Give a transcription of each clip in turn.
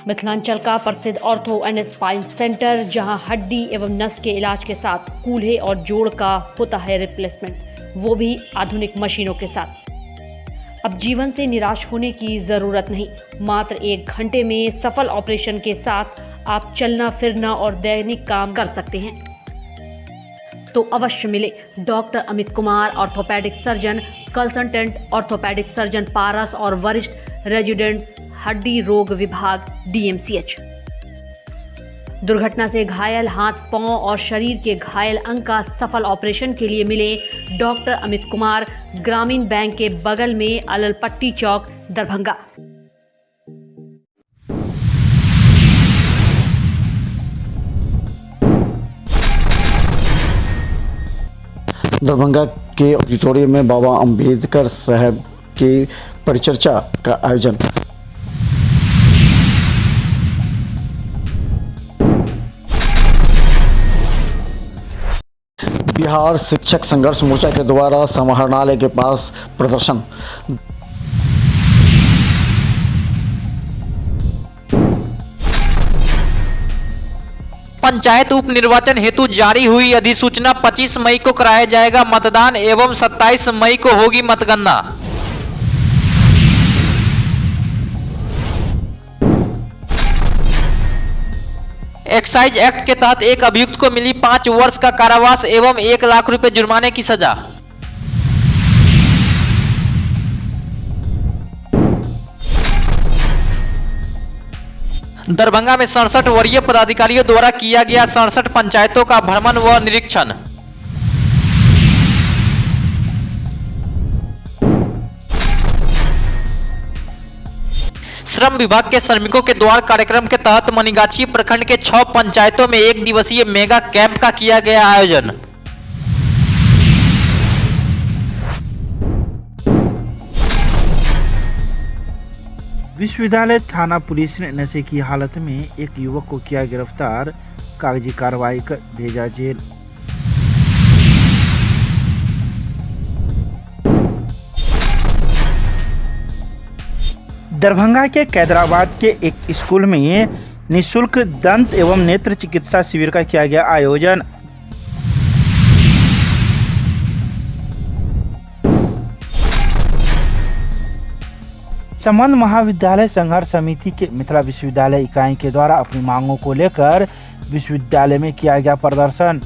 मिथिलांचल का प्रसिद्ध ortho and spine centre, जहां हड्डी एवं नस के इलाज के साथ कूल्हे और जोड़ का होता है रिप्लेसमेंट, वो भी आधुनिक मशीनों के साथ। अब जीवन से निराश होने की जरूरत नहीं। मात्र 1 घंटे में सफल ऑपरेशन के साथ आप चलना फिरना और दैनिक काम कर सकते हैं। तो अवश्य मिले doctor Amit Kumar, orthopaedic surgeon, consultant orthopaedic surgeon Paras और वरिष्ठ रेजिडेंट हड्डी रोग विभाग DMCH। दुर्घटना से घायल हाथ, पांव और शरीर के घायल अंग का सफल ऑपरेशन के लिए मिले डॉक्टर अमित कुमार, ग्रामीण बैंक के बगल में अललपट्टी चौक, दरभंगा। दरभंगा के ऑडिटोरियम में बाबा अंबेडकर साहब की परिचर्चा का आयोजन। बिहार शिक्षक संघर्ष मोर्चा के द्वारा समाहरणालय के पास प्रदर्शन। पंचायत उप निर्वाचन हेतु जारी हुई अधिसूचना 25 मई को कराया जाएगा मतदान एवं 27 मई को होगी मतगणना। एक्साइज एक्ट के तहत एक अभियुक्त को मिली 5 वर्ष का कारावास एवं 1 लाख रुपए जुर्माने की सजा। दरभंगा में 67 वरीय पदाधिकारियों द्वारा किया गया 67 पंचायतों का भ्रमण व निरीक्षण। श्रम विभाग के श्रमिकों के द्वार कार्यक्रम के तहत मनीगाछी प्रखंड के 6 पंचायतों में 1 दिवसीय मेगा कैंप का किया गया आयोजन। विश्वविद्यालय थाना पुलिस ने नशे की हालत में एक युवक को किया गिरफ्तार, कागजी कार्रवाई कर भेजा जेल। दरभंगा के कैदराबाद के एक स्कूल में निःशुल्क दंत एवं नेत्र चिकित्सा शिविर का किया गया आयोजन। संबंध महाविद्यालय संघर्ष समिति के मिथिला विश्वविद्यालय इकाई के द्वारा अपनी मांगों को लेकर विश्वविद्यालय में किया गया प्रदर्शन।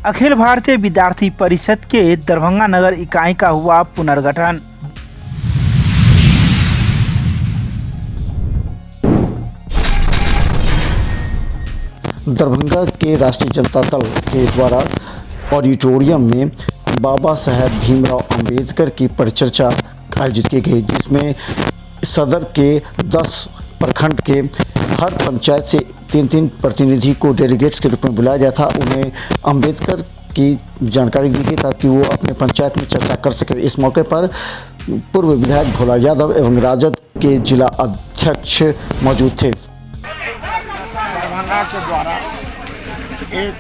अखिल भारतीय विद्यार्थी परिषद के दरभंगा नगर इकाई का हुआ पुनर्गठन। दरभंगा के राष्ट्रीय जनता दल के द्वारा ऑडिटोरियम में बाबा साहेब भीमराव अंबेडकर की परिचर्चा आयोजित की गई, जिसमें सदर के 10 प्रखंड के हर पंचायत से 3-3 प्रतिनिधि को डेलीगेट्स के रूप में बुलाया गया था। उन्हें अंबेडकर की जानकारी दी गई ताकि वो अपने पंचायत में चर्चा कर सके। इस मौके पर पूर्व विधायक भोला यादव एवं राजद के जिला अध्यक्ष मौजूद थे। दरभंगा के द्वारा एक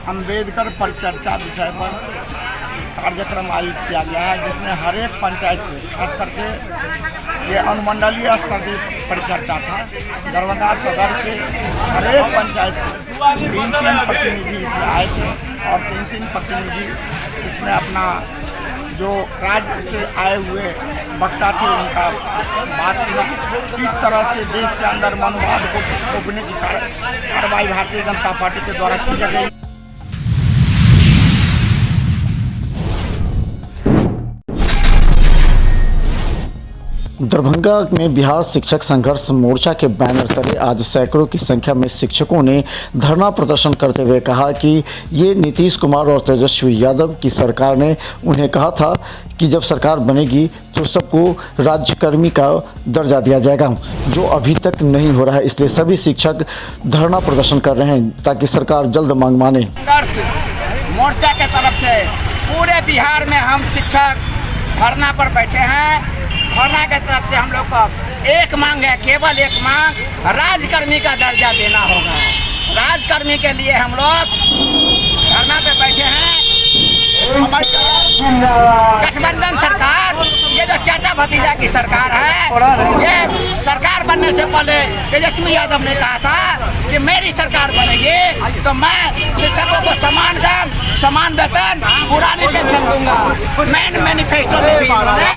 अंबेडकर परिचर्चा विषय पर कार्यक्रम आयोजित किया गया है, जिसमें हर एक पंचायत से, खास करके ये अनुमंडलीय स्तर की परिचर्चा था। दरभंगा सदर के हर एक पंचायत से 3-3 प्रतिनिधि इसमें आए थे और 3-3 प्रतिनिधि इसमें अपना जो राज्य से आए हुए वक्ता थे उनका बात सुना। किस तरह से देश के अंदर मनोवाद को थोपने की कार्रवाई भारतीय जनता पार्टी के द्वारा की गई। दरभंगा में बिहार शिक्षक संघर्ष मोर्चा के बैनर तले आज सैकड़ों की संख्या में शिक्षकों ने धरना प्रदर्शन करते हुए कहा कि ये नीतीश कुमार और तेजस्वी यादव की सरकार ने उन्हें कहा था कि जब सरकार बनेगी तो सबको राज्यकर्मी का दर्जा दिया जाएगा, जो अभी तक नहीं हो रहा है। इसलिए सभी शिक्षक धरना प्रदर्शन कर रहे हैं ताकि सरकार जल्द मांग माने। मोर्चा के तरफ से पूरे बिहार में हम शिक्षक धरना पर बैठे हैं। धरना के तरफ से हम लोग का एक मांग है, केवल एक मांग, राजकर्मी का दर्जा देना होगा। राजकर्मी के लिए हम लोग धरना पे बैठे हैं। गठबंधन सरकार, ये जो चाचा भतीजा की सरकार है, ये सरकार बनने से पहले तेजस्वी यादव ने कहा था कि मेरी सरकार बनेगी तो मैं शिक्षकों को समान दाम, समान वेतन, पुरानी पेंशन दूंगा। मैन मैनिफेस्टो में भी उन्होंने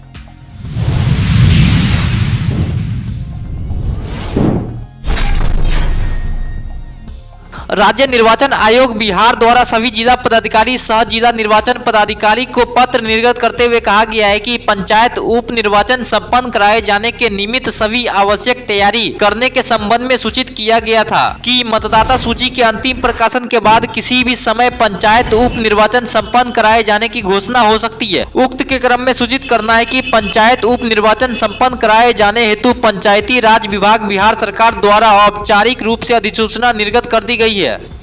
राज्य निर्वाचन आयोग बिहार द्वारा सभी जिला पदाधिकारी सह जिला निर्वाचन पदाधिकारी को पत्र निर्गत करते हुए कहा गया है कि पंचायत उप निर्वाचन संपन्न कराए जाने के निमित्त सभी आवश्यक तैयारी करने के संबंध में सूचित किया गया था कि मतदाता सूची के अंतिम प्रकाशन के बाद किसी भी समय पंचायत उप निर्वाचन संपन्न कराए जाने की घोषणा हो सकती है। उक्त के क्रम में सूचित करना है कि पंचायत उप निर्वाचन संपन्न कराए जाने हेतु पंचायती राज विभाग बिहार सरकार द्वारा औपचारिक रूप से अधिसूचना निर्गत कर दी गई है।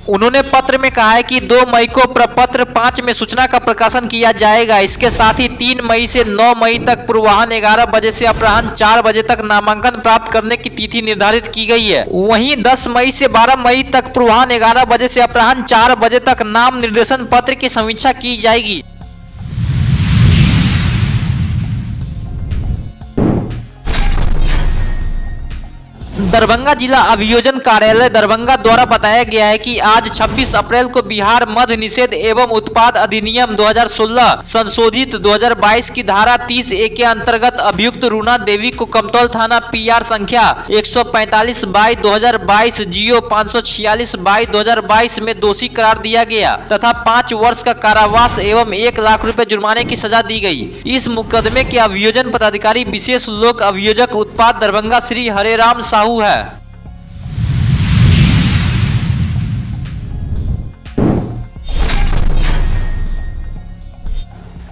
उन्होंने पत्र में कहा है कि 2 मई को प्रपत्र 5 में सूचना का प्रकाशन किया जाएगा। इसके साथ ही 3 मई से 9 मई तक पूर्वाह्न 11 बजे से अपराह्न 4 बजे तक नामांकन प्राप्त करने की तिथि निर्धारित की गई है। वहीं 10 मई से 12 मई तक पूर्वाह्न 11 बजे से अपराह्न 4 बजे तक नाम निर्देशन पत्र की समीक्षा की जाएगी। दरभंगा जिला अभियोजन कार्यालय दरभंगा द्वारा बताया गया है कि आज 26 अप्रैल को बिहार मद्य निषेध एवं उत्पाद अधिनियम 2016 संशोधित 2022 की धारा 30A के अंतर्गत अभियुक्त रूना देवी को कमतौल थाना PR संख्या 145/2022 GO 546/2022 में दोषी करार दिया गया तथा 5 वर्ष का कारावास एवं 1 लाख रुपए जुर्माने की सजा दी गई। इस मुकदमे के अभियोजन पदाधिकारी विशेष लोक अभियोजक उत्पाद दरभंगा श्री हरेराम साहू है।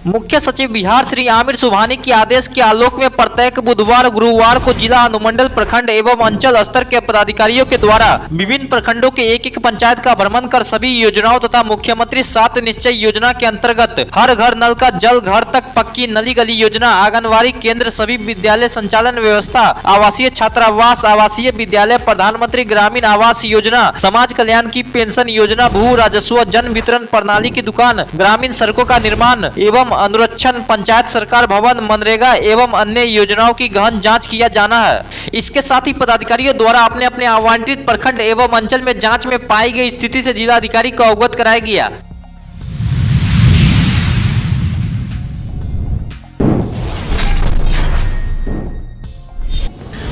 मुख्य सचिव बिहार श्री आमिर सुबहानी के आदेश के आलोक में प्रत्येक बुधवार गुरुवार को जिला अनुमंडल प्रखंड एवं अंचल स्तर के पदाधिकारियों के द्वारा विभिन्न प्रखंडों के एक पंचायत का भ्रमण कर सभी योजनाओं तथा मुख्यमंत्री 7 निश्चय योजना के अंतर्गत हर घर नल का जल, घर तक पक्की नली गली योजना, आंगनबाड़ी केंद्र, सभी विद्यालय संचालन व्यवस्था, आवासीय छात्रावास, आवासीय विद्यालय, प्रधानमंत्री ग्रामीण आवास योजना, समाज कल्याण की पेंशन योजना, भू राजस्व जन वितरण प्रणाली की दुकान, ग्रामीण सड़कों का निर्माण एवं अनुरक्षण, पंचायत सरकार भवन, मनरेगा एवं अन्य योजनाओं की गहन जांच किया जाना है। इसके साथ ही पदाधिकारियों द्वारा अपने अपने आवंटित प्रखंड एवं अंचल में जांच में पाई गई स्थिति से जिलाधिकारी को अवगत कराया गया।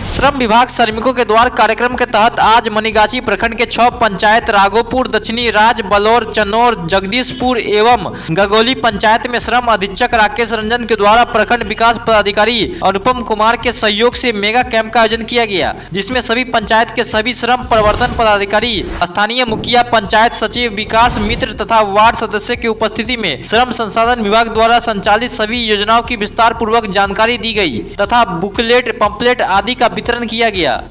श्रम विभाग श्रमिकों के द्वार कार्यक्रम के तहत आज मनीगाछी प्रखंड के 6 पंचायत राघोपुर, दक्षिणी राज, बलौर, चनौर, जगदीशपुर एवं गगोली पंचायत में श्रम अधीक्षक राकेश रंजन के द्वारा प्रखंड विकास पदाधिकारी अनुपम कुमार के सहयोग से मेगा कैंप का आयोजन किया गया, जिसमें सभी पंचायत के सभी श्रम प्रवर्तन पदाधिकारी, स्थानीय मुखिया, पंचायत सचिव, विकास मित्र तथा वार्ड सदस्य की उपस्थिति में श्रम संसाधन विभाग द्वारा संचालित सभी योजनाओं की विस्तार पूर्वक जानकारी दी गई तथा बुकलेट, पंपलेट आदि का वितरण किया गया।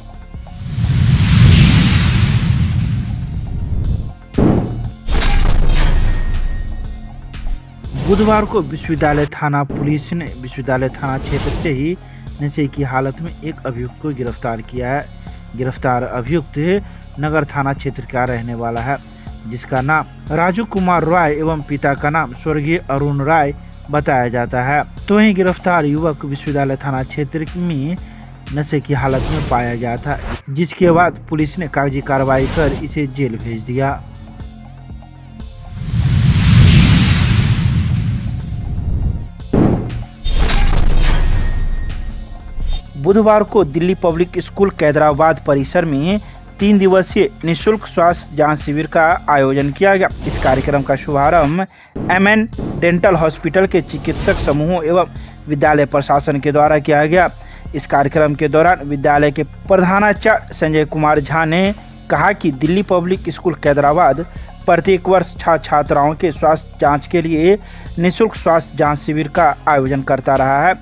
बुधवार को विश्वविद्यालय थाना पुलिस ने विश्वविद्यालय थाना क्षेत्र से ही नशे की हालत में एक अभियुक्त को गिरफ्तार किया है। गिरफ्तार अभियुक्त नगर थाना क्षेत्र का रहने वाला है, जिसका नाम राजू कुमार राय एवं पिता का नाम स्वर्गीय अरुण राय बताया जाता है। तो वहीं गिरफ्तार युवक विश्वविद्यालय थाना क्षेत्र में नशे की हालत में पाया गया था, जिसके बाद पुलिस ने कागजी कार्रवाई कर इसे जेल भेज दिया। बुधवार को दिल्ली पब्लिक स्कूल कैदराबाद परिसर में 3 दिवसीय निःशुल्क स्वास्थ्य जांच शिविर का आयोजन किया गया। इस कार्यक्रम का शुभारंभ MN डेंटल हॉस्पिटल के चिकित्सक समूहों एवं विद्यालय प्रशासन के द्वारा किया गया। इस कार्यक्रम के दौरान विद्यालय के प्रधानाचार्य संजय कुमार झा ने कहा कि दिल्ली पब्लिक स्कूल कैदराबाद प्रत्येक वर्ष छात्राओं के स्वास्थ्य जांच के लिए निःशुल्क स्वास्थ्य जांच शिविर का आयोजन करता रहा है।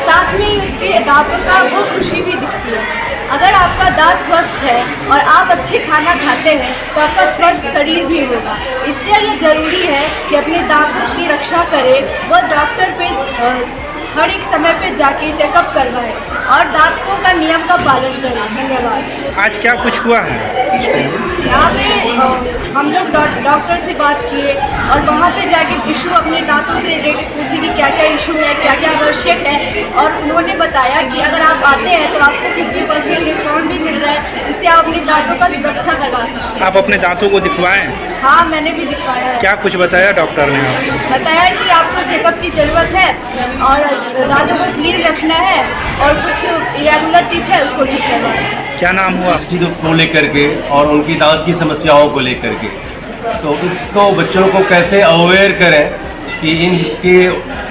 साथ में उसके दांतों का वो खुशी भी दिखती है। अगर आपका दांत स्वस्थ है और आप अच्छे खाना खाते हैं तो आपका स्वस्थ शरीर भी होगा। इसलिए ये ज़रूरी है कि अपने दांतों की रक्षा करें व डॉक्टर पे हर एक समय पे जाके चेकअप करवाएं और दांतों का नियम का पालन करें। धन्यवाद। आज क्या कुछ हुआ है? यहाँ पे हम लोग डॉक्टर से बात किए और वहाँ पे जाके इशू अपने दांतों से रिलेटेड पूछे कि क्या क्या इशू है, क्या क्या आवश्यक है, और उन्होंने बताया कि अगर आप आते हैं तो आपको 50% डिस्काउंट भी मिल रहा है, जिससे आप अपने दांतों का सुरक्षा करवा सकते हैं। आप अपने दांतों को दिखवाएं? हाँ, मैंने भी दिखवाया है। क्या कुछ बताया डॉक्टर ने आपको? बताया कि आपको चेकअप की ज़रूरत है और दांतों को क्लीन रखना है और कुछ इरेगुलर टीथ है उसको ठीक करवाना है। क्या नाम हुआ? चीज़ों को लेकर के और उनकी दांत की समस्याओं को लेकर के, तो इसको बच्चों को कैसे अवेयर करें कि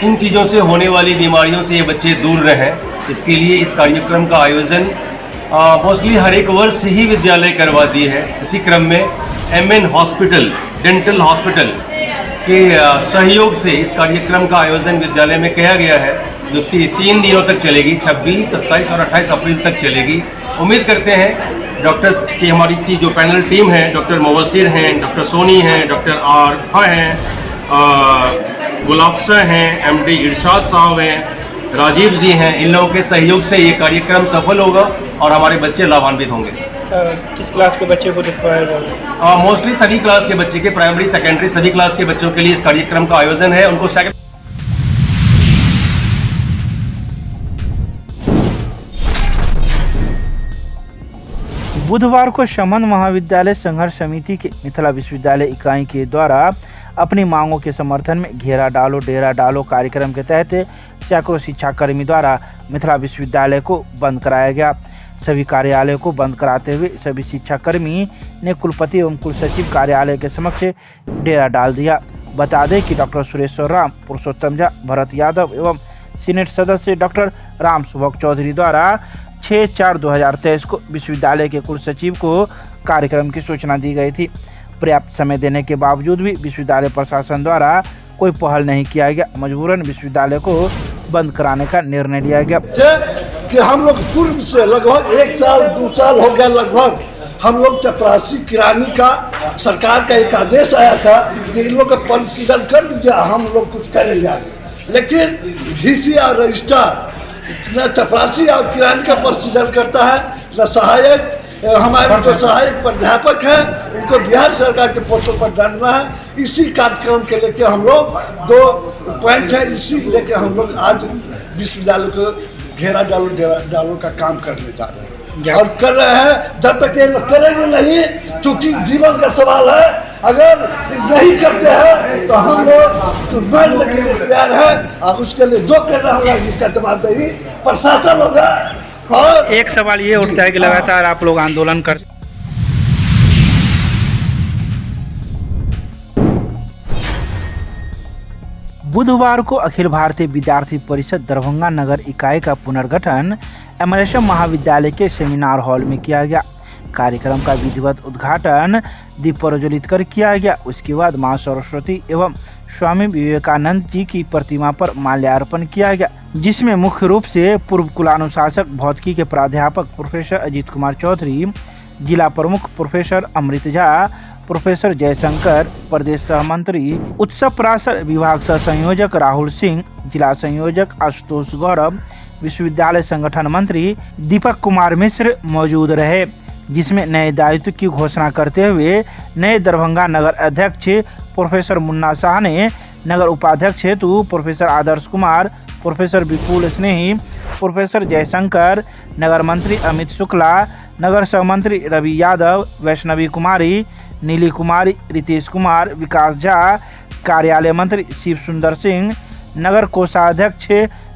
इन चीज़ों से होने वाली बीमारियों से ये बच्चे दूर रहें। इसके लिए इस कार्यक्रम का आयोजन मोस्टली हर एक वर्ष ही विद्यालय करवाती है। इसी क्रम में MN हॉस्पिटल, डेंटल हॉस्पिटल के सहयोग से इस कार्यक्रम का आयोजन विद्यालय में किया गया है, जो 3 दिनों तक चलेगी। 26, 27 और 28 अप्रैल तक चलेगी। उम्मीद करते हैं डॉक्टर की हमारी जो पैनल टीम है, डॉक्टर मुबस्सिर हैं, डॉक्टर सोनी हैं, डॉक्टर आरफा हैं, गुलाब शाह हैं, MD इरशाद साहब हैं, राजीव जी हैं, इन लोगों के सहयोग से ये कार्यक्रम सफल होगा और हमारे बच्चे लाभान्वित होंगे। किस क्लास के बच्चे को दिखवाया जाएगा? मोस्टली सभी क्लास के बच्चे के, प्राइमरी सेकेंडरी सभी क्लास के बच्चों के लिए इस कार्यक्रम का आयोजन है। उनको बुधवार को शमन महाविद्यालय संघर्ष समिति के मिथिला विश्वविद्यालय इकाई के द्वारा अपनी मांगों के समर्थन में घेरा डालो डेरा डालो कार्यक्रम के तहत सैकड़ों शिक्षाकर्मी द्वारा मिथिला विश्वविद्यालय को बंद कराया गया। सभी कार्यालयों को बंद कराते हुए सभी शिक्षाकर्मी ने कुलपति एवं कुलसचिव कार्यालय के समक्ष डेरा डाल दिया। बता दें कि डॉक्टर सुरेश्वर राम, पुरुषोत्तम झा, भरत यादव एवं सीनेट सदस्य डॉक्टर राम सुभग चौधरी द्वारा 6/4/2023 को विश्वविद्यालय के कुलसचिव को कार्यक्रम की सूचना दी गई थी। पर्याप्त समय देने के बावजूद भी विश्वविद्यालय प्रशासन द्वारा कोई पहल नहीं किया गया। मजबूरन विश्वविद्यालय को बंद कराने का निर्णय लिया गया। कि हम लोग पूर्व से लगभग 1 साल 2 साल हो गया, लगभग हम लोग चपरासी किरानी का सरकार का एक आदेश आया था कि इन लोग का पंजीकरण कर दीजिए, हम लोग कुछ करेंगे। लेकिन VC और रजिस्ट्रार न चपरासी और किरानी का पंजीकरण करता है, न सहायक। हमारे जो सहायक प्राध्यापक हैं उनको बिहार सरकार के पोस्टों पर डालना है। इसी कार्यक्रम के लेके हम लोग 2 पॉइंट है, इसी लेके हम लोग आज विश्वविद्यालय को घेरा डालो का काम करने जा रहे हैं और कर रहे हैं। जब तक ये करेंगे नहीं, चूंकि जीवन का सवाल है, अगर नहीं करते हैं तो हम लोग मरने के लिए तैयार हैं और उसके लिए जो करना होगा जिसका जवाबदेही प्रशासन होगा। और एक सवाल ये उठता है कि लगातार आप लोग आंदोलन कर बुधवार को अखिल भारतीय विद्यार्थी परिषद दरभंगा नगर इकाई का पुनर्गठन MLSM महाविद्यालय के सेमिनार हॉल में किया गया। कार्यक्रम का विधिवत उद्घाटन दीप प्रज्वलित कर किया गया। उसके बाद मां सरस्वती एवं स्वामी विवेकानंद जी की प्रतिमा पर माल्यार्पण किया गया, जिसमें मुख्य रूप से पूर्व कुलानुशासक भौतिकी के प्राध्यापक प्रोफेसर अजीत कुमार चौधरी, जिला प्रमुख प्रोफेसर अमृत झा, प्रोफेसर जयशंकर, प्रदेश सह मंत्री, उत्सव प्रासर विभाग सह संयोजक राहुल सिंह, जिला संयोजक आशुतोष गौरव, विश्वविद्यालय संगठन मंत्री दीपक कुमार मिश्र मौजूद रहे, जिसमें नए दायित्व की घोषणा करते हुए नए दरभंगा नगर अध्यक्ष प्रोफेसर मुन्ना शाह ने नगर उपाध्यक्ष हेतु प्रोफेसर आदर्श कुमार, प्रोफेसर विपुल स्नेही, प्रोफेसर जयशंकर, नगर मंत्री अमित शुक्ला, नगर सहमंत्री रवि यादव, वैष्णवी कुमारी, नीली कुमारी, रितेश कुमार, विकास झा, कार्यालय मंत्री शिव सुंदर सिंह, नगर कोषाध्यक्ष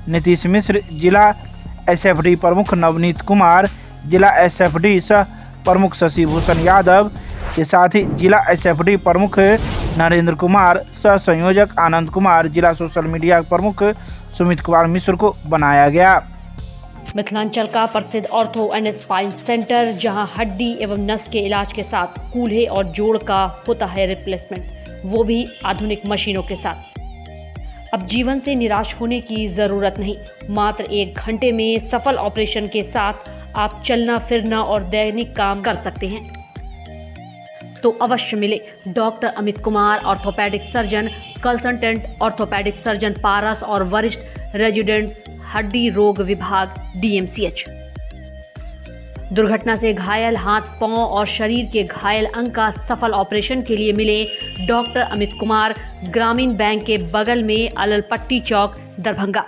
नीतीश मिश्र, जिला SFD प्रमुख नवनीत कुमार, जिला SFD सह प्रमुख शशि भूषण यादव के साथ ही जिला SFD प्रमुख नरेंद्र कुमार, सह संयोजक आनंद कुमार, जिला सोशल मीडिया प्रमुख सुमित कुमार मिश्र को बनाया गया। मिथिलांचल का प्रसिद्ध ऑर्थो एंड स्पाइन सेंटर, जहां हड्डी एवं नस के इलाज के साथ कूल्हे और जोड़ का होता है रिप्लेसमेंट, वो भी आधुनिक मशीनों के साथ। अब जीवन से निराश होने की जरूरत नहीं। मात्र 1 घंटे में सफल ऑपरेशन के साथ आप चलना फिरना और दैनिक काम कर सकते हैं। तो अवश्य मिले doctor Amit Kumar, orthopaedic surgeon, consultant orthopaedic surgeon Paras और वरिष्ठ रेजिडेंट हड्डी रोग विभाग DMCH। दुर्घटना से घायल हाथ, पांव और शरीर के घायल अंग का सफल ऑपरेशन के लिए मिले डॉक्टर अमित कुमार, ग्रामीण बैंक के बगल में अललपट्टी चौक, दरभंगा।